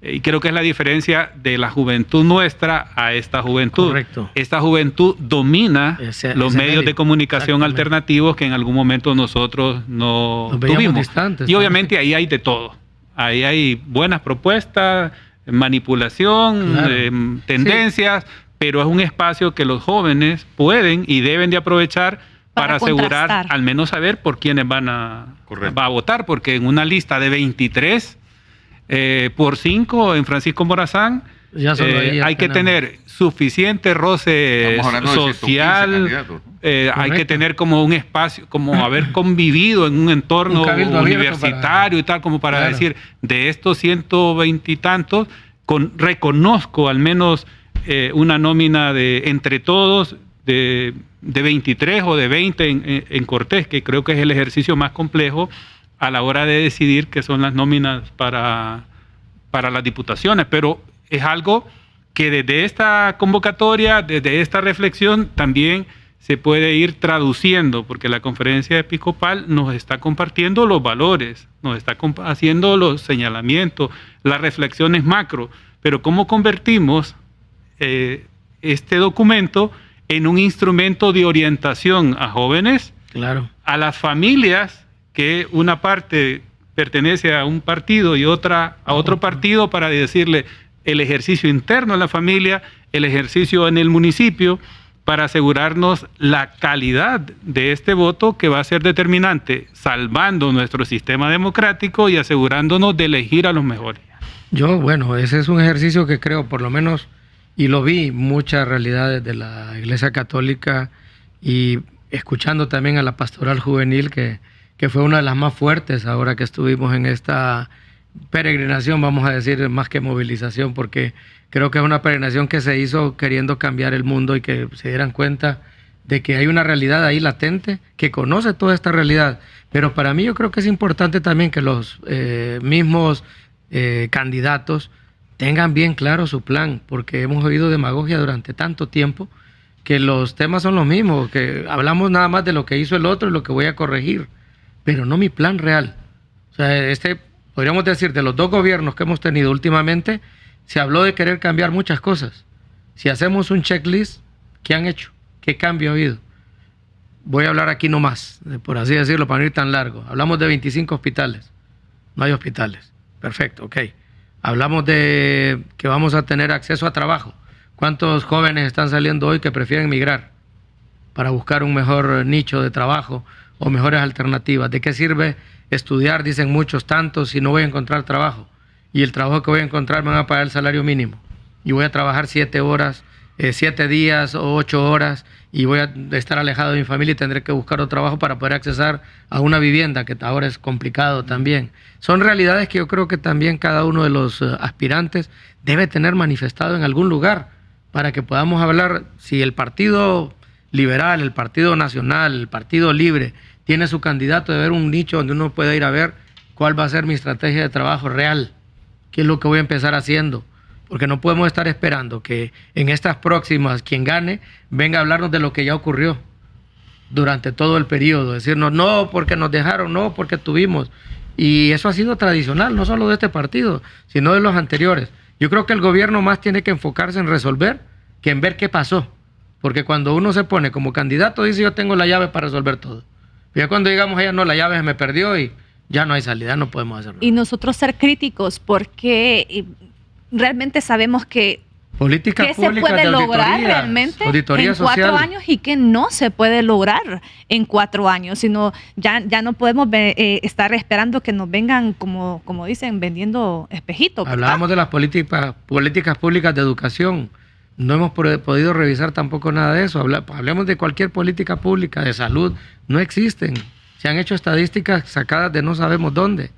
Speaker 4: y creo que es la diferencia de la juventud nuestra a esta juventud.
Speaker 2: Correcto.
Speaker 4: Esta juventud domina los medios de comunicación alternativos que en algún momento nosotros no
Speaker 2: Nos veíamos
Speaker 4: tuvimos.
Speaker 2: distantes,
Speaker 4: Y obviamente ahí hay de todo. Ahí hay buenas propuestas, manipulación,
Speaker 2: Claro.
Speaker 4: tendencias, pero es un espacio que los jóvenes pueden y deben de aprovechar para asegurar,
Speaker 1: contrastar.
Speaker 4: al menos saber por quiénes va a votar, porque en una lista de 23 por 5 en Francisco Morazán,
Speaker 2: Ya solo ahí ya
Speaker 4: hay que
Speaker 2: tenemos.
Speaker 4: tener suficiente roce
Speaker 3: Estamos hablando de 115
Speaker 4: social,
Speaker 3: candidatos, ¿no?
Speaker 4: hay que
Speaker 2: Correcto.
Speaker 4: tener como un espacio, como haber convivido en un entorno
Speaker 2: Un cabildo abierto
Speaker 4: universitario y tal, como para
Speaker 2: Claro.
Speaker 4: decir, de estos 120 y tantos, reconozco al menos una nómina de entre todos de 23 o de 20 en Cortés, que creo que es el ejercicio más complejo a la hora de decidir qué son las nóminas para las diputaciones. Pero es algo que desde esta convocatoria, desde esta reflexión, también se puede ir traduciendo, porque la conferencia episcopal nos está compartiendo los valores, nos está haciendo los señalamientos, las reflexiones macro, pero ¿cómo convertimos este documento en un instrumento de orientación a jóvenes,
Speaker 2: Claro.
Speaker 4: a las familias, que una parte pertenece a un partido y otra a otro partido, para decirle el ejercicio interno en la familia, el ejercicio en el municipio, para asegurarnos la calidad de este voto que va a ser determinante, salvando nuestro sistema democrático y asegurándonos de elegir a los mejores?
Speaker 2: Bueno, ese es un ejercicio que creo, por lo menos, y lo vi muchas realidades de la Iglesia Católica, y escuchando también a la pastoral juvenil, que fue una de las más fuertes ahora que estuvimos en esta peregrinación, vamos a decir, más que movilización, porque creo que es una peregrinación que se hizo queriendo cambiar el mundo y que se dieran cuenta de que hay una realidad ahí latente, que conoce toda esta realidad. Pero para mí yo creo que es importante también que los mismos candidatos tengan bien claro su plan, porque hemos oído demagogia durante tanto tiempo que los temas son los mismos, que hablamos nada más de lo que hizo el otro y lo que voy a corregir, pero no mi plan real. O sea, podríamos decir, de los dos gobiernos que hemos tenido últimamente, se habló de querer cambiar muchas cosas. Si hacemos un checklist, ¿qué han hecho? ¿Qué cambio ha habido? Voy a hablar aquí nomás, por así decirlo, para no ir tan largo. Hablamos de 25 hospitales. No hay hospitales. Perfecto, ok. Hablamos de que vamos a tener acceso a trabajo. ¿Cuántos jóvenes están saliendo hoy que prefieren migrar para buscar un mejor nicho de trabajo o mejores alternativas? ¿De qué sirve estudiar, dicen muchos, tantos, si no voy a encontrar trabajo? Y el trabajo que voy a encontrar me van a pagar el salario mínimo. Y voy a trabajar 7 horas, 7 días o 8 horas, y voy a estar alejado de mi familia y tendré que buscar otro trabajo para poder acceder a una vivienda, que ahora es complicado también. Son realidades que yo creo que también cada uno de los aspirantes debe tener manifestado en algún lugar, para que podamos hablar. Si el Partido Liberal, el Partido Nacional, el Partido Libre tiene su candidato, de ver un nicho donde uno pueda ir a ver cuál va a ser mi estrategia de trabajo real, qué es lo que voy a empezar haciendo, porque no podemos estar esperando que en estas próximas quien gane venga a hablarnos de lo que ya ocurrió durante todo el periodo, decirnos no porque nos dejaron, no porque tuvimos, y eso ha sido tradicional, no solo de este partido, sino de los anteriores. Yo creo que el gobierno más tiene que enfocarse en resolver que en ver qué pasó, porque cuando uno se pone como candidato dice yo tengo la llave para resolver todo, y ya cuando digamos ella no, la llave se me perdió y ya no hay salida, no podemos hacerlo.
Speaker 1: Y nosotros ser críticos, porque realmente sabemos que
Speaker 2: políticas
Speaker 1: qué se puede lograr realmente en 4 años y qué no se puede lograr en 4 años, sino ya no podemos estar esperando que nos vengan, como dicen, vendiendo espejitos.
Speaker 2: Hablábamos de las políticas públicas de educación, no hemos podido revisar tampoco nada de eso. Hablemos de cualquier política pública, de salud, no existen. Se han hecho estadísticas sacadas de no sabemos dónde.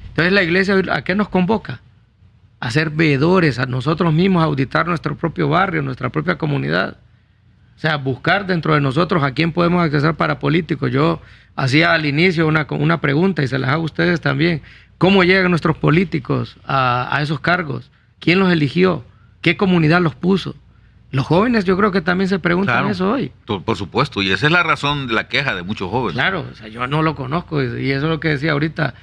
Speaker 2: Entonces la iglesia, ¿a qué nos convoca? A ser veedores, a nosotros mismos, a auditar nuestro propio barrio, nuestra propia comunidad. O sea, buscar dentro de nosotros a quién podemos acceder para políticos. Yo hacía al inicio una pregunta y se las hago a ustedes también. ¿Cómo llegan nuestros políticos a esos cargos? ¿Quién los eligió? ¿Qué comunidad los puso? Los jóvenes yo creo que también se preguntan eso hoy.
Speaker 3: Por supuesto, y esa es la razón de la queja de muchos jóvenes.
Speaker 2: Claro, o sea, yo no lo conozco y eso es lo que decía ahorita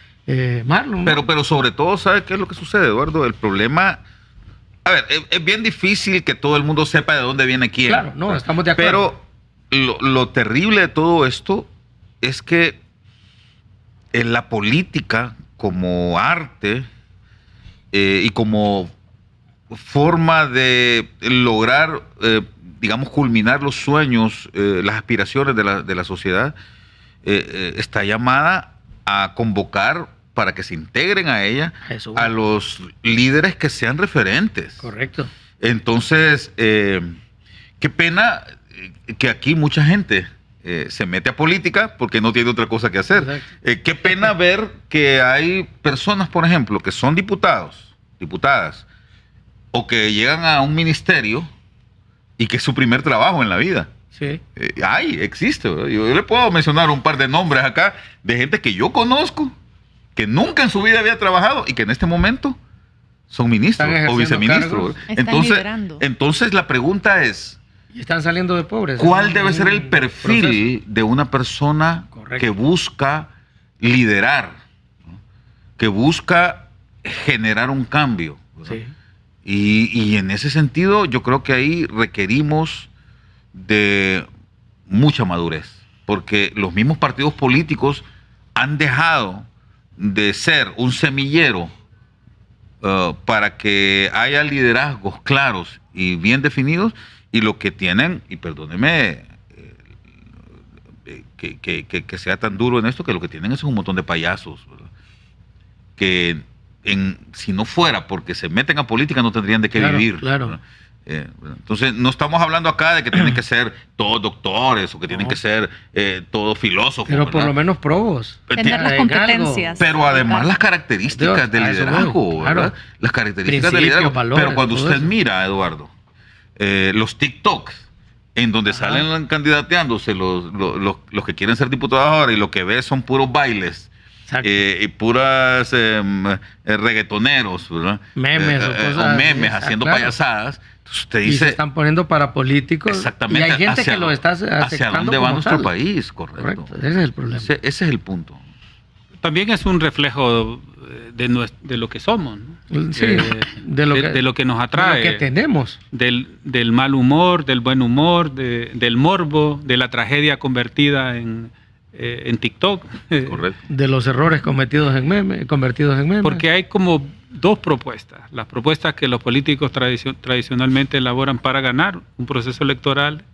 Speaker 2: Marlon.
Speaker 3: Pero sobre todo, ¿sabe qué es lo que sucede, Eduardo? El problema, a ver, es bien difícil que todo el mundo sepa de dónde viene quién.
Speaker 2: Claro, no, estamos de acuerdo.
Speaker 3: Pero lo terrible de todo esto es que en la política como arte y como forma de lograr, digamos, culminar los sueños, las aspiraciones de la sociedad, está llamada a convocar para que se integren a ella a los líderes que sean referentes.
Speaker 2: Correcto.
Speaker 3: Entonces, qué pena que aquí mucha gente se mete a política porque no tiene otra cosa que hacer. Qué pena ver que hay personas, por ejemplo, que son diputados, diputadas, o que llegan a un ministerio y que es su primer trabajo en la vida.
Speaker 2: Sí.
Speaker 3: Existe. Yo le puedo mencionar un par de nombres acá de gente que yo conozco, que nunca en su vida había trabajado y que en este momento son ministros o viceministros.
Speaker 1: Entonces la pregunta es,
Speaker 2: Y están saliendo de pobres.
Speaker 3: ¿Cuál debe ser el perfil de una persona que busca liderar, ¿no? Que busca generar un cambio?
Speaker 2: Sí.
Speaker 3: Y en ese sentido yo creo que ahí requerimos de mucha madurez, porque los mismos partidos políticos han dejado de ser un semillero para que haya liderazgos claros y bien definidos, y lo que tienen, y perdóneme que sea tan duro en esto, que lo que tienen es un montón de payasos, ¿verdad? Que si no fuera porque se meten a política no tendrían de qué vivir.
Speaker 2: Claro.
Speaker 3: Entonces, no estamos hablando acá de que tienen que ser todos doctores o que tienen que ser todos filósofos.
Speaker 2: Pero
Speaker 3: ¿verdad?
Speaker 2: por lo menos probos.
Speaker 1: Tener las competencias.
Speaker 3: Pero además las características del liderazgo, ¿verdad? Las características del liderazgo.
Speaker 2: Valores,
Speaker 3: pero cuando usted
Speaker 2: eso.
Speaker 3: mira, Eduardo, los TikToks, en donde salen candidateándose los que quieren ser diputados ahora, y lo que ve son puros bailes. Y puras reggaetoneros, ¿verdad?
Speaker 2: Memes o cosas.
Speaker 3: O memes haciendo payasadas. Entonces usted dice,
Speaker 2: y se están poniendo para políticos.
Speaker 3: Exactamente.
Speaker 2: Y hay gente que lo está aceptando.
Speaker 3: ¿Hacia dónde va nuestro país? Correcto.
Speaker 2: Ese es el problema.
Speaker 3: Ese es el punto.
Speaker 4: También es un reflejo de lo que somos, ¿no?
Speaker 2: Sí, de lo que
Speaker 4: nos atrae.
Speaker 2: De lo que tenemos.
Speaker 4: Del mal humor, del buen humor, del morbo, de la tragedia convertida en TikTok.
Speaker 3: Correcto.
Speaker 2: De los errores convertidos en memes.
Speaker 4: Porque hay como dos propuestas. Las propuestas que los políticos tradicionalmente elaboran para ganar un proceso electoral,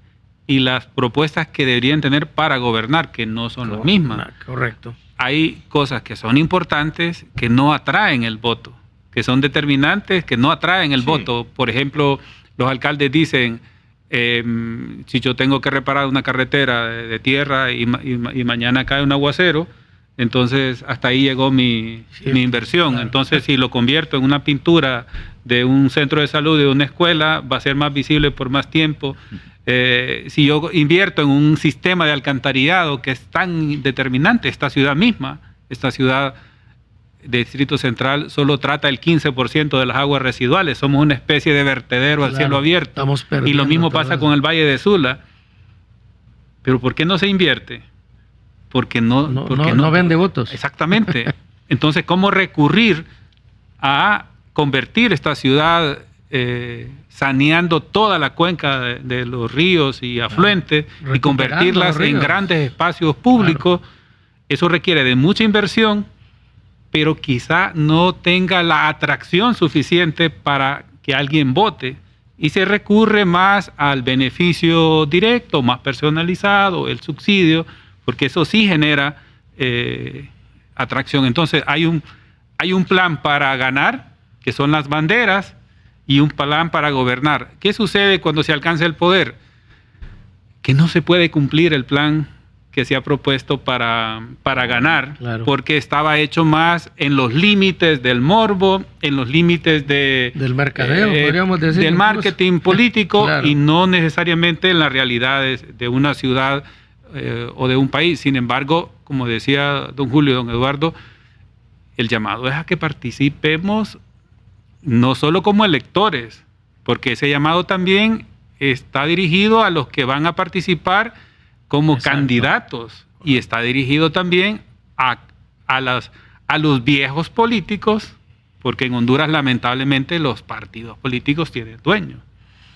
Speaker 4: y las propuestas que deberían tener para gobernar, que no son las mismas.
Speaker 2: Correcto.
Speaker 4: Hay cosas que son importantes que no atraen el voto, que son determinantes que no atraen el voto. Por ejemplo, los alcaldes dicen, si yo tengo que reparar una carretera de tierra y mañana cae un aguacero, entonces hasta ahí llegó mi inversión. Claro. Entonces, si lo convierto en una pintura de un centro de salud, de una escuela, va a ser más visible por más tiempo. Si yo invierto en un sistema de alcantarillado que es tan determinante, esta ciudad misma, esta ciudad de Distrito Central, solo trata el 15% de las aguas residuales. Somos una especie de vertedero al cielo abierto. Y lo mismo pasa con el Valle de Sula. Pero ¿por qué no se invierte? Porque no
Speaker 2: vende votos.
Speaker 4: Exactamente. Entonces, ¿cómo recurrir a convertir esta ciudad saneando toda la cuenca de los ríos y afluentes y convertirlas en grandes espacios públicos? Claro. Eso requiere de mucha inversión, pero quizá no tenga la atracción suficiente para que alguien vote, y se recurre más al beneficio directo, más personalizado, el subsidio, porque eso sí genera atracción. Entonces hay un plan para ganar, que son las banderas, y un plan para gobernar. ¿Qué sucede cuando se alcanza el poder? Que no se puede cumplir el plan que se ha propuesto para ganar, claro, porque estaba hecho más en los límites del morbo, en los límites del
Speaker 2: mercadeo, podríamos decir,
Speaker 4: del marketing político,
Speaker 2: claro,
Speaker 4: y no necesariamente en las realidades de una ciudad o de un país. Sin embargo, como decía don Julio, don Eduardo, el llamado es a que participemos no solo como electores, porque ese llamado también está dirigido a los que van a participar como candidatos, y está dirigido también a los viejos políticos, porque en Honduras lamentablemente los partidos políticos tienen dueños.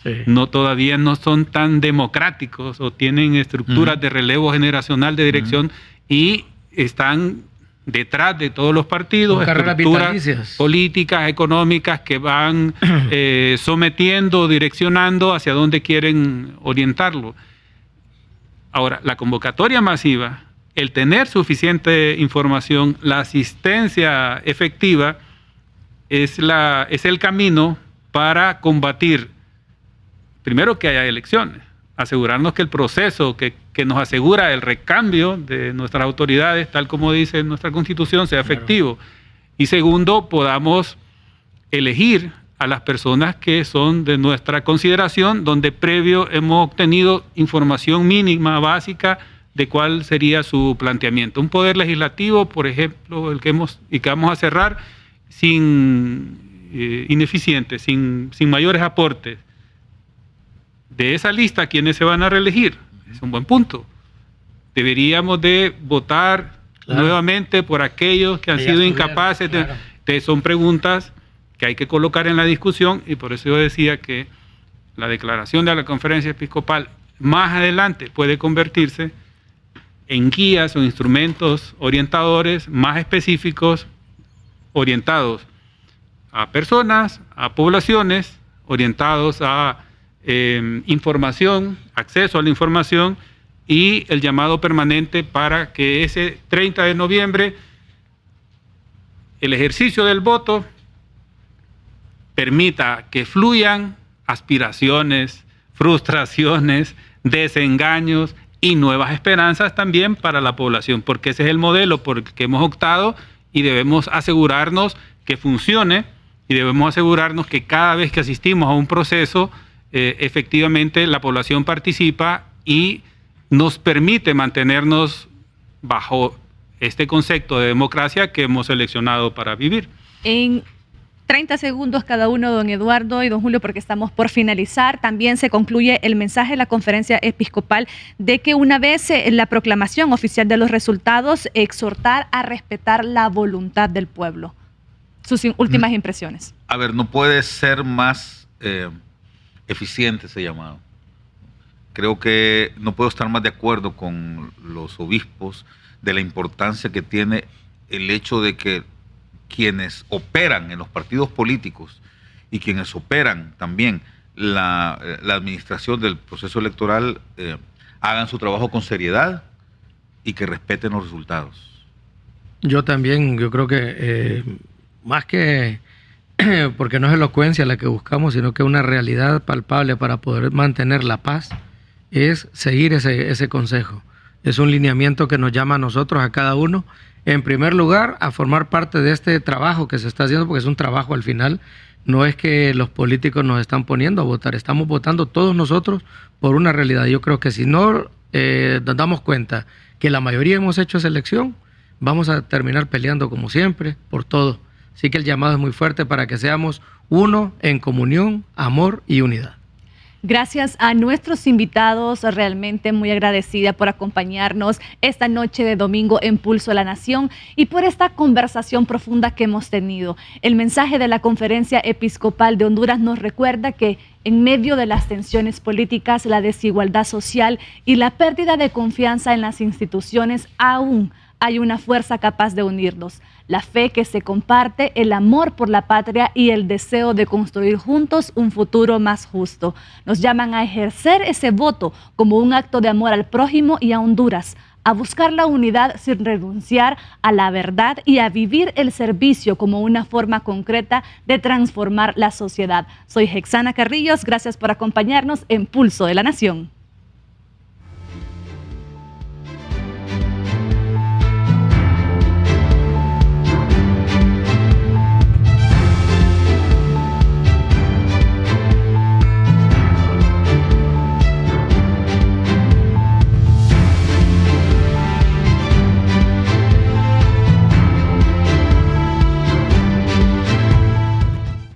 Speaker 4: Sí. Todavía no son tan democráticos o tienen estructuras de relevo generacional de dirección, y están detrás de todos los partidos, estructuras políticas, económicas que van sometiendo, direccionando hacia dónde quieren orientarlo. Ahora, la convocatoria masiva, el tener suficiente información, la asistencia efectiva, es el camino para combatir, primero, que haya elecciones, asegurarnos que el proceso que nos asegura el recambio de nuestras autoridades, tal como dice nuestra Constitución, sea efectivo. Claro. Y segundo, podamos elegir a las personas que son de nuestra consideración, donde previo hemos obtenido información mínima, básica, de cuál sería su planteamiento. Un poder legislativo, por ejemplo, el que vamos a cerrar, ineficiente, sin mayores aportes. de esa lista, ¿quiénes se van a reelegir? Es un buen punto. Deberíamos de votar nuevamente por aquellos que han sido incapaces son preguntas que hay que colocar en la discusión, y por eso yo decía que la declaración de la Conferencia Episcopal más adelante puede convertirse en guías o instrumentos orientadores más específicos, orientados a personas, a poblaciones, orientados a información, acceso a la información, y el llamado permanente para que ese 30 de noviembre el ejercicio del voto permita que fluyan aspiraciones, frustraciones, desengaños y nuevas esperanzas también para la población, porque ese es el modelo por el que hemos optado y debemos asegurarnos que funcione, y debemos asegurarnos que cada vez que asistimos a un proceso, efectivamente la población participa y nos permite mantenernos bajo este concepto de democracia que hemos seleccionado para vivir.
Speaker 1: En 30 segundos cada uno, don Eduardo y don Julio, porque estamos por finalizar. También se concluye el mensaje de la Conferencia Episcopal de que una vez la proclamación oficial de los resultados, exhortar a respetar la voluntad del pueblo. Sus últimas impresiones.
Speaker 3: A ver, no puede ser más eficiente ese llamado. Creo que no puedo estar más de acuerdo con los obispos de la importancia que tiene el hecho de que quienes operan en los partidos políticos y quienes operan también la administración del proceso electoral hagan su trabajo con seriedad y que respeten los resultados.
Speaker 2: Yo creo que más que porque no es elocuencia la que buscamos, sino que una realidad palpable para poder mantener la paz, es seguir ese consejo. Es un lineamiento que nos llama a nosotros, a cada uno, en primer lugar, a formar parte de este trabajo que se está haciendo, porque es un trabajo al final. No es que los políticos nos están poniendo a votar, estamos votando todos nosotros por una realidad. Yo creo que si no nos damos cuenta que la mayoría hemos hecho esa elección, vamos a terminar peleando como siempre por todo. Así que el llamado es muy fuerte para que seamos uno en comunión, amor y unidad.
Speaker 1: Gracias a nuestros invitados, realmente muy agradecida por acompañarnos esta noche de domingo en Pulso a la Nación y por esta conversación profunda que hemos tenido. El mensaje de la Conferencia Episcopal de Honduras nos recuerda que en medio de las tensiones políticas, la desigualdad social y la pérdida de confianza en las instituciones, aún hay una fuerza capaz de unirnos. La fe que se comparte, el amor por la patria y el deseo de construir juntos un futuro más justo. Nos llaman a ejercer ese voto como un acto de amor al prójimo y a Honduras, a buscar la unidad sin renunciar a la verdad y a vivir el servicio como una forma concreta de transformar la sociedad. Soy Hexana Carrillos, gracias por acompañarnos en Pulso de la Nación.